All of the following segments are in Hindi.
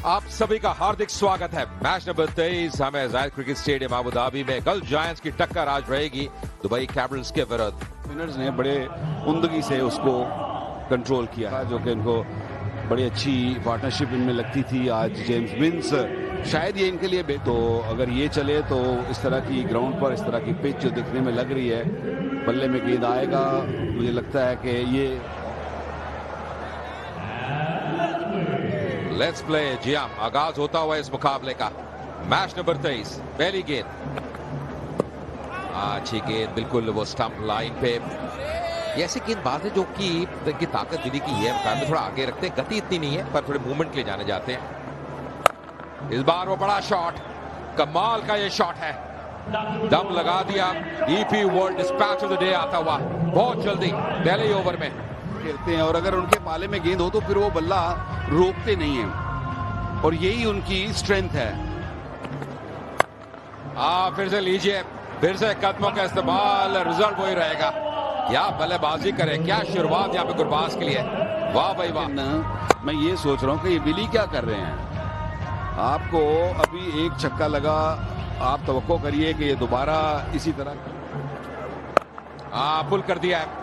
आप सभी का हार्दिक स्वागत है। मैच नंबर 23 हमें जायद क्रिकेट स्टेडियम अबू धाबी में गल्फ जायंट्स की टक्कर आज रहेगी दुबई कैपिटल्स के विरुद्ध। स्पिनर्स ने बड़े उम्दगी से उसको कंट्रोल किया, जो कि इनको बड़ी अच्छी पार्टनरशिप इनमें लगती थी। आज जेम्स विंस शायद ये इनके लिए तो अगर ये चले तो इस तरह की ग्राउंड पर, इस तरह की पिच जो दिखने में लग रही है, बल्ले में गेंद आएगा, मुझे लगता है कि ये लेट्स प्ले। जी हां, आगाज होता हुआ इस मुकाबले का। मैच नंबर 23, पहली गेंद, अच्छी गेंद, बिल्कुल वो स्टंप लाइन पे। ये ऐसी गेंदबाज है जो कि इनकी ताकत दिली की है, मुकाबले थोड़ा आगे रखते हैं, गति इतनी नहीं है पर थोड़े मूवमेंट के लिए जाने जाते हैं। इस बार वो बड़ा शॉट, कमाल का ये शॉट है, दम लगा दिया। EP world dispatch of the day आता हुआ बहुत जल्दी पहले ही ओवर में खेलते हैं, और अगर उनके पाले में गेंद हो तो फिर वो बल्ला रोकते नहीं हैं, और यही उनकी स्ट्रेंथ है। फिर से लीजिए, फिर से कदमों का इस्तेमाल, रिजल्ट वही रहेगा। क्या बल्लेबाजी करे, क्या शुरुआत यहाँ पे गुरबाज के लिए, वाह भाई वाह। मैं ये सोच रहा हूँ कि ये विली क्या कर रहे हैं। आपको अभी एक छक्का लगा, आप तवक्को करिए कि ये दोबारा इसी तरह पुल कर दिया है।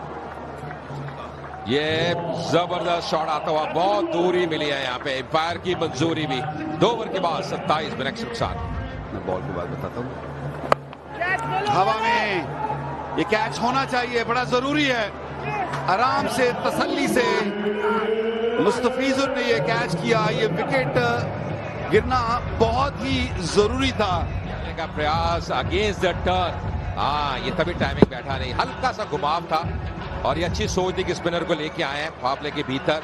ये जबरदस्त शॉट आता हुआ, बहुत दूरी मिली है यहाँ पे, एम्पायर की मंजूरी भी। 2 ओवर के बाद 27 विनेक्स नुकसान। मैं बॉल के बाद बताता हूँ। हवा में ये कैच होना चाहिए, बड़ा जरूरी है। आराम से, तसल्ली से मुस्तफिजुर ने ये कैच किया। ये विकेट गिरना बहुत ही जरूरी था। का प्रयास अगेंस्ट द टर्न, ये तभी टाइमिंग बैठा नहीं, हल्का सा घुमाव था, और ये अच्छी सोच थी कि स्पिनर को लेके आए हैं फाफले के भीतर।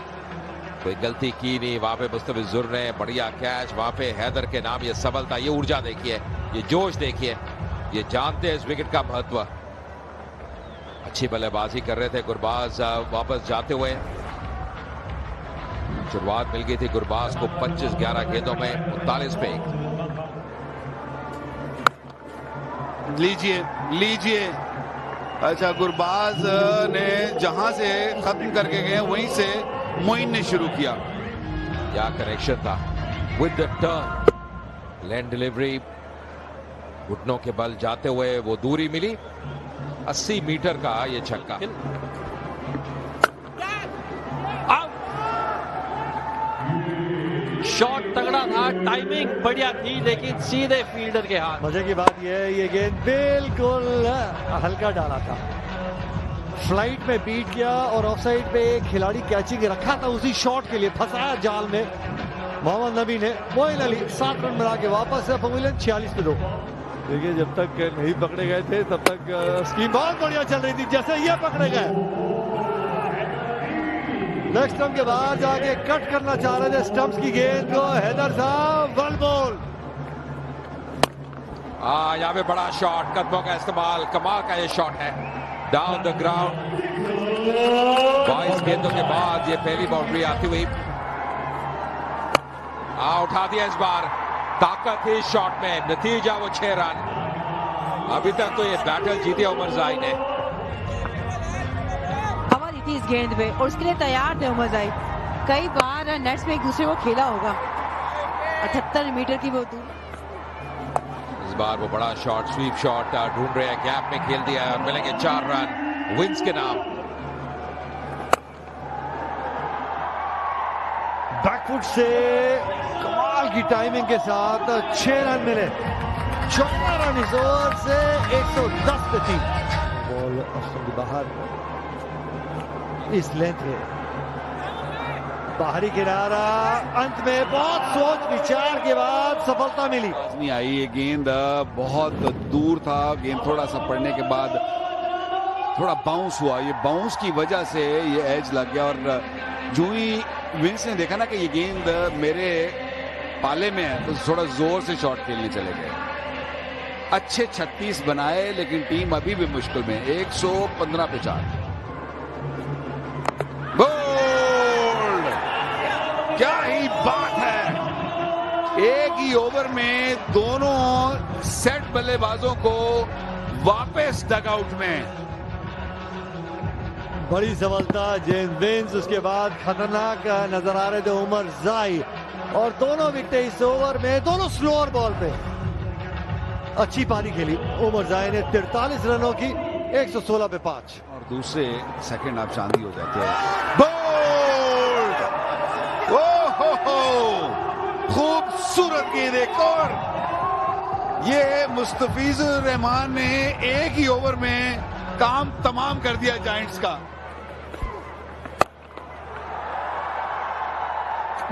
कोई गलती की नहीं वहां पे मुस्तफिजुर ने, बढ़िया कैच वहां पे। हैदर के नाम ये सबलता, ये ऊर्जा देखिए, ये जोश देखिए, ये जानते हैं इस विकेट का महत्व। अच्छी बल्लेबाजी कर रहे थे गुरबाज वापस जाते हुए। शुरुआत मिल गई थी गुरबाज को 25-11 गेंदों में 39 पे। लीजिए। अच्छा, गुरबाज ने जहां से खत्म करके गए वहीं से मोइन ने शुरू किया। क्या कनेक्शन था with the turn, land delivery, घुटनों के बल जाते हुए वो दूरी मिली। 80 मीटर का ये छक्का। शॉट तगड़ा था, टाइमिंग बढ़िया थी, लेकिन सीधे फील्डर के हाथ। मजे की बात यह है, ये गेंद बिल्कुल हल्का डाला था, फ्लाइट में बीट किया, और ऑफसाइड पे एक खिलाड़ी कैचिंग रखा था उसी शॉट के लिए, फंसाया जाल में मोहम्मद नबी ने। मोइन अली 7 रन बना के वापस है। 46 पे 2। देखिए, जब तक नहीं पकड़े गए थे तब तक स्कीम बहुत बढ़िया चल रही थी, जैसे ये पकड़े गए नेक्स्ट स्टंप के बाद जाके कट करना चाह रहे थे स्टंप्स की गेंद को। हैदर साहब वन बॉल। यहाँ पे बड़ा शॉट, कदमों का इस्तेमाल, कमाल का ये शॉट है, डाउन द ग्राउंड। 22 गेंदों के बाद ये पहली बाउंड्री आती हुई। उठा दिया इस बार, ताकत थी शॉट में, नतीजा वो 6 रन। अभी तक तो ये बैटल जीते उमर जाई ने। इस गेंद पे, और उसके लिए तैयार थे उमर जाई। कई बार नेट्स में एक दूसरे को खेला होगा। 78 मीटर की वो दूरी। इस बार वो बड़ा शॉट, स्वीप शॉट ढूंढ रहे हैं, गैप में खेल दिया और मिलेंगे 4 रन विंस के नाम। बैकफुट से कमाल की टाइमिंग के साथ 6 रन मिले। 14 रन इस ओवर से 110 पे 3। बॉल बाहर इस लेंथ में, बाहरी किनारा, अंत में बहुत सोच विचार के बाद सफलता मिली। नहीं आई, ये गेंद बहुत दूर था, गेंद थोड़ा सा पड़ने के बाद थोड़ा बाउंस हुआ। ये बाउंस की वजह से ये एज लग गया, और जो ही विंस ने देखा ना कि ये गेंद मेरे पाले में है, तो थोड़ा जोर से शॉट खेलने चले गए। अच्छे 36 बनाए, लेकिन टीम अभी भी मुश्किल में। 115 पे 4। क्या ही बात है, एक ही ओवर में दोनों सेट बल्लेबाजों को वापस डगआउट में। बड़ी सफलता जेम्स विंस। उसके बाद खतरनाक नजर आ रहे थे उमर जाई। और दोनों विकेटें इस ओवर में, दोनों स्लोअर बॉल पे अच्छी पारी खेली उमर जाई ने। 43 रनों की 116 पे 5 और दूसरे सेकंड आप चांदी हो जाते हैं। बोल्ड! ओहो! खूबसूरत गेंद एक और। ये मुस्तफिजुर रहमान ने एक ही ओवर में काम तमाम कर दिया जायंट्स का।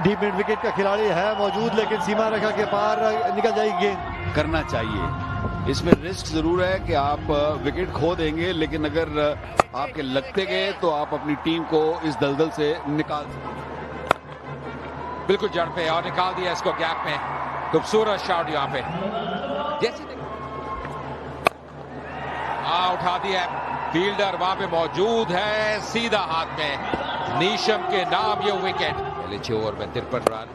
डीप मिड विकेट का खिलाड़ी है मौजूद, लेकिन सीमा रेखा के पार निकल जाएगी गेंद। करना चाहिए, इसमें रिस्क जरूर है कि आप विकेट खो देंगे, लेकिन अगर आपके लगते गए तो आप अपनी टीम को इस दलदल से निकाल सकते। बिल्कुल जड़ पे और निकाल दिया इसको गैप में। खूबसूरत शॉट यहाँ पे, जैसे उठा दिया। फील्डर वहां पे मौजूद है, सीधा हाथ में नीशम के नाम ये विकेट। पहले 6 ओवर में 53 रन,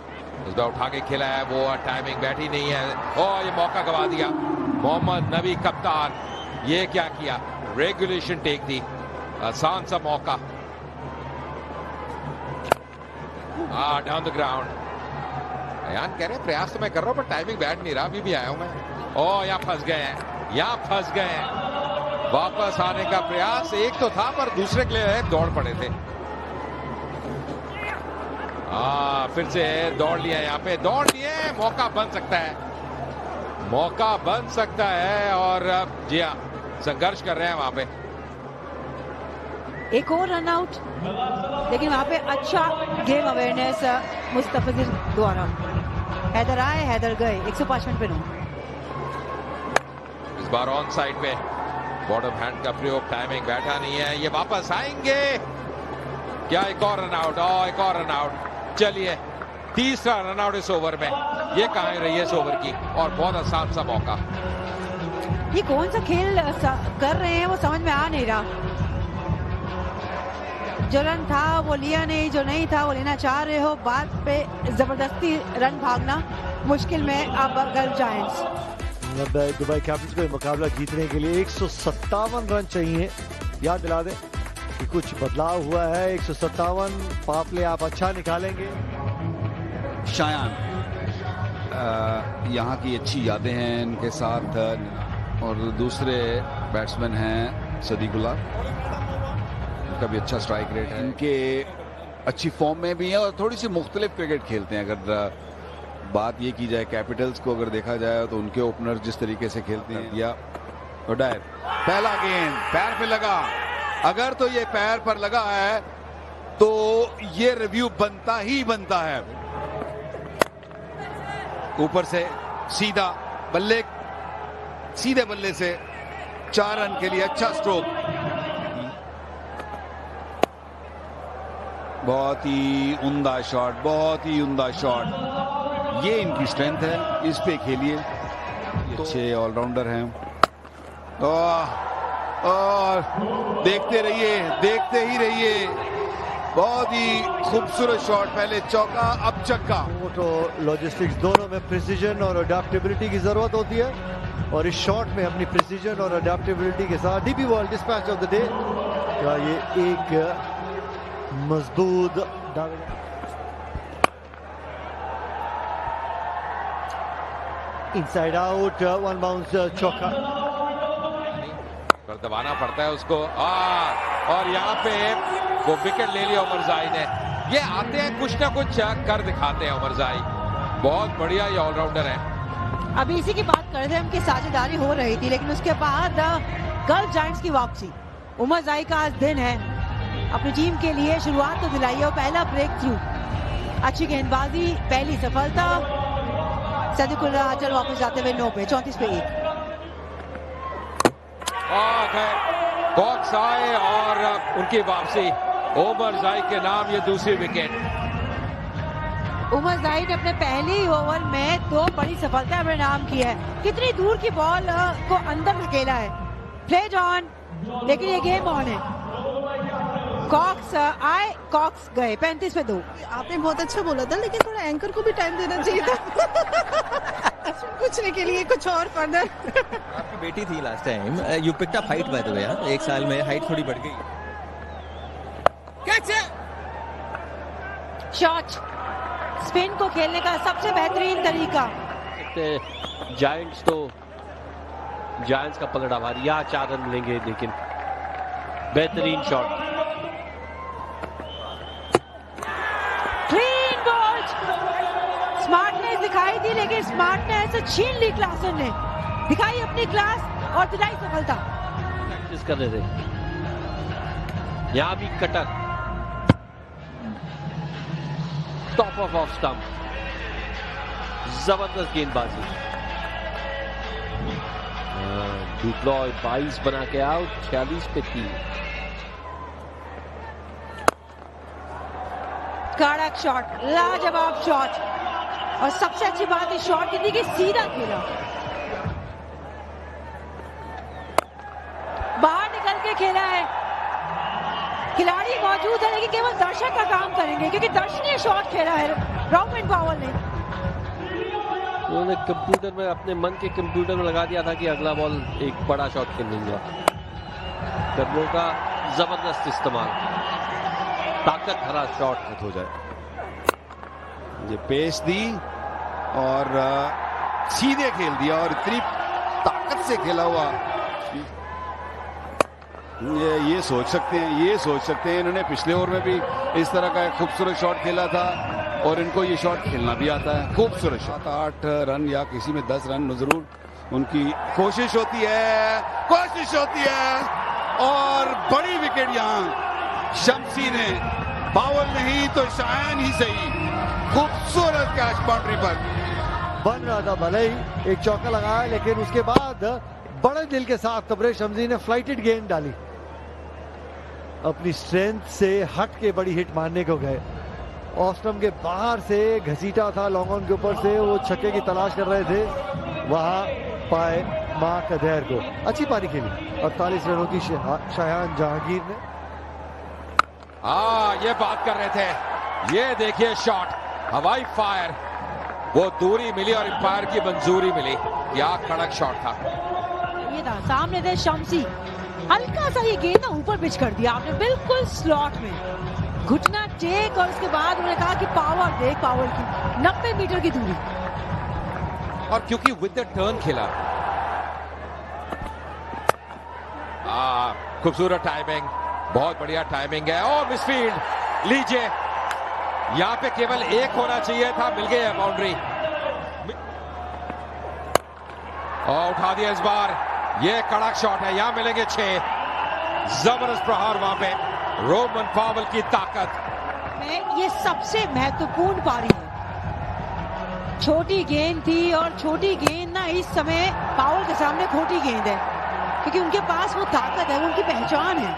इस बार उठा के खेला है वो, टाइमिंग बैठी नहीं है। और ये मौका गवा दिया मोहम्मद नबी कप्तान। ये क्या किया, रेगुलेशन टेक दी, आसान सा मौका। Down the ground. यान कह रहे हैं प्रयास तो मैं कर रहा हूं पर टाइमिंग बैठ नहीं रहा, अभी भी आया हूं मैं। यहाँ फंस गए हैं, यहाँ फंस गए हैं। वापस आने का प्रयास एक तो था पर दूसरे के लिए दौड़ पड़े थे। फिर से दौड़ लिया, यहाँ पे दौड़ लिए, मौका बन सकता है, मौका बन सकता है। और जी हाँ, संघर्ष कर रहे हैं वहां पे। एक और रन आउट, लेकिन वहां पे अच्छा गेम अवेयरनेस मुस्तफिजुर द्वारा। हैदर आए हैदर गए, 155 पे रन। इस बार ऑन साइड पे बॉटम हैंड का प्रयोग, टाइमिंग बैठा नहीं है। ये वापस आएंगे क्या, एक और रन आउट, एक और रन आउट। चलिए तीसरा रन आउट इस ओवर में। ये कहां रही है इस ओवर की, और बहुत आसान सा मौका। ये कौन सा खेल कर रहे हैं वो समझ में आ नहीं रहा। जो रन था वो लिया नहीं, जो नहीं था वो लेना चाह रहे हो। बात पे जबरदस्ती रन भागना मुश्किल में अब गल्फ जायंट्स। दुबई कैपिटल्स को मुकाबला जीतने के लिए 157 रन चाहिए। याद दिला दें कि कुछ बदलाव हुआ है। 157 पावर प्ले आप अच्छा निकालेंगे। शायान यहाँ की अच्छी यादें हैं इनके साथ, और दूसरे बैट्समैन हैं सदीकुल्लाह, उनका भी अच्छा स्ट्राइक रेट है। इनके अच्छी फॉर्म में भी है और थोड़ी सी मुख्तलिफ क्रिकेट खेलते हैं। अगर बात ये की जाए कैपिटल्स को अगर देखा जाए तो उनके ओपनर जिस तरीके से खेलते हैं, या ओडायर पहला गेंद पैर पे लगा, अगर तो ये पैर पर लगा है तो ये रिव्यू बनता ही बनता है। ऊपर से सीधा बल्ले, सीधे बल्ले से 4 रन के लिए अच्छा स्ट्रोक। बहुत ही उम्दा शॉट, बहुत ही उम्दा शॉट। ये इनकी स्ट्रेंथ है, इस पे खेलिए। अच्छे ऑलराउंडर हैं। और देखते रहिए, देखते ही रहिए। बहुत ही खूबसूरत शॉट, पहले चौका अब छक्का। तो लॉजिस्टिक्स दोनों में प्रिसीजन और अडेप्टेबिलिटी की जरूरत होती है, और इस शॉट में अपनी प्रिसीजन और अडेप्टेबिलिटी के साथ DP ball dispatch of the day का ये एक मजबूत इनसाइड आउट, 1 बाउंस चौका। पर दबाना पड़ता है उसको। और यहाँ पे वो विकेट ले लिया उमर जाई ने। ये आते हैं कुछ ना कुछ कर दिखाते हैं उमर जाई, बहुत बढ़िया ये ऑलराउंडर है। अभी इसी की बात कर रहे थे हम कि साझेदारी हो रही थी, लेकिन उसके बाद गल्फ जायंट्स की वापसी। उमर जाई का आज दिन है, अपनी टीम के लिए शुरुआत तो दिलाई है और पहला ब्रेक थ्रू, अच्छी गेंदबाजी, पहली सफलता। सदीकुल्लाह आजल वापस जाते हुए 9 पे 34 पे 1। कॉक्स आए और उनकी वापसी, उमर जाई के नाम ये दूसरी विकेट। उमर जाई ने अपने पहले ही ओवर में 2 बड़ी सफलता अपने नाम की है। कितनी दूर की बॉल को अंदर धकेला है, प्लेज ऑन, लेकिन ये गेम ऑन है। कॉक्स आए, कॉक्स गए, 35 पे 2। आपने बहुत अच्छा बोला था, लेकिन थोड़ा एंकर को भी टाइम देना चाहिए था पूछने के लिए कुछ और फर्दर। आपकी बेटी थी last time, you picked up height by the way, यार 1 साल में हाइट थोड़ी बढ़ गई। शॉट स्पिन को खेलने का सबसे बेहतरीन तरीका। जायंट्स तो जायंट्स का पलड़ा भारी, यहाँ 4 रन मिलेंगे, लेकिन बेहतरीन शॉट। क्लीन बॉल, स्मार्टनेस दिखाई थी, लेकिन स्मार्टनेस छीन ली क्लासन ने। दिखाई अपनी क्लास और दिलाई सफलता। प्रैक्टिस कर रहे थे, यहाँ भी कटक, टॉप ऑफ स्टंप, जबरदस्त गेंदबाजी। डुप्लॉय 22 बना के आउट, 46 पे 3। कड़क शॉट, लाजवाब शॉट, और सबसे अच्छी बात इस शॉट की थी कि सीधा खेला, बाहर निकल के खेला है। खिलाड़ी मौजूद है, लेकिन केवल दर्शक का काम करेंगे, क्योंकि दर्शनीय शॉट खेला है रॉबिन पावल ने। उन्होंने कंप्यूटर में, अपने मन के कंप्यूटर में लगा दिया था कि अगला बॉल एक बड़ा शॉट खेलूंगा। टर्बो का जबरदस्त इस्तेमाल, ताकत भरा शॉट हो जाए। ये पेस दी और सीधे खेल दिया, और इतनी ताकत से खेला हुआ। ये सोच सकते हैं, इन्होंने पिछले ओवर में भी इस तरह का एक खूबसूरत शॉट खेला था, और इनको ये शॉट खेलना भी आता है। खूबसूरत शॉट, 8 रन या किसी में 10 रन जरूर उनकी कोशिश होती है, और बड़ी विकेट यहाँ शम्सी ने, पावल नहीं तो शायन ही सही, खूबसूरत कैच बाउंड्री पर बन रहा था। भले ही एक चौका लगाया, लेकिन उसके बाद बड़े दिल के साथ तबरेज शम्सी ने फ्लाइटेड गेंद डाली। अपनी स्ट्रेंथ से हट के बड़ी हिट मारने को गए। ऑस्ट्रम के बाहर से घसीटा था, लॉन्ग ऑन के ऊपर से वो छक्के की तलाश कर रहे थे, वहां पाए मार्क अदैर को। अच्छी पारी खेली 48 रनों की शायान जहांगीर ने। ये बात कर रहे थे, ये देखिए शॉट, हवाई फायर, वो दूरी मिली और अंपायर की मंजूरी मिली। क्या कड़क शॉट था। ये था, सामने थे शम्सी, हल्का सा ये गेंद ऊपर पिच कर दिया आपने, बिल्कुल स्लॉट में, घुटना टेक, और उसके बाद उन्होंने कहा कि पावर देख, पावर की 90 मीटर की दूरी, और क्योंकि विद द टर्न खेला। खूबसूरत टाइमिंग, बहुत बढ़िया टाइमिंग है। ओ मिसफील्ड, लीजिए, यहां पे केवल एक होना चाहिए था, मिल गई है बाउंड्री, और उठा दिया इस बार। ये कड़क शॉट है, यहां मिलेंगे 6। जबरदस्त प्रहार वहां पे, रोमन पावल की ताकत में ये सबसे महत्वपूर्ण पारी है। छोटी गेंद थी, और छोटी गेंद ना इस समय पावल के सामने खोटी गेंद है, क्योंकि उनके पास वो ताकत है, वो उनकी पहचान है।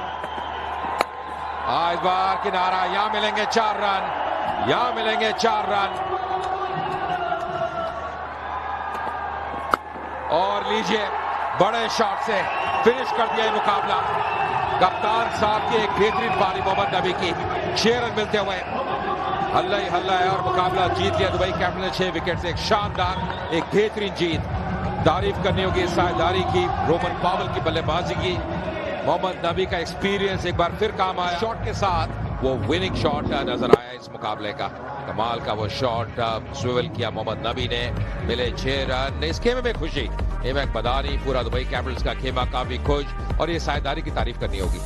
इस बार किनारा, यहां मिलेंगे 4 रन, यहां मिलेंगे 4 रन, और लीजिए बड़े शॉट से फिनिश कर दिया ये मुकाबला। कप्तान साहब की एक बेहतरीन पारी मोहम्मद नबी की, 6 रन मिलते हुए हल्ला ही हल्ला है, और मुकाबला जीत लिया दुबई कैपिटल ने 6 विकेट से। एक शानदार, एक बेहतरीन जीत। तारीफ करनी होगी साझेदारी की, रोमन पावल की बल्लेबाजी की, मोहम्मद नबी का एक्सपीरियंस एक बार फिर काम आया। शॉट के साथ वो विनिंग शॉट नजर आया इस मुकाबले का, कमाल का वो शॉट स्विवल किया मोहम्मद नबी ने। मिले 6 रन, इस खेमे में खुशी, एमएक बदानी, पूरा दुबई कैपिटल्स का खेमा काफी खुश, और ये साझेदारी की तारीफ करनी होगी।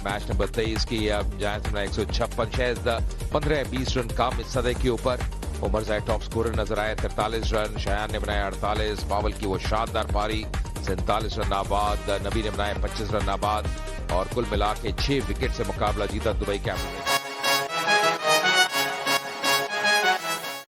मैच नंबर 23 की जायंट्स ने 156, 15-20 रन कम इस सदे के ऊपर। उमर जाए टॉप स्कोरर नजर आए, 43 रन, शायान ने बनाए 48, पावल की वो शानदार पारी, 47 रन आबाद, नबी ने बनाए 25 रन आबाद, और कुल मिला के 6 विकेट से मुकाबला जीता दुबई कैपिटल ने।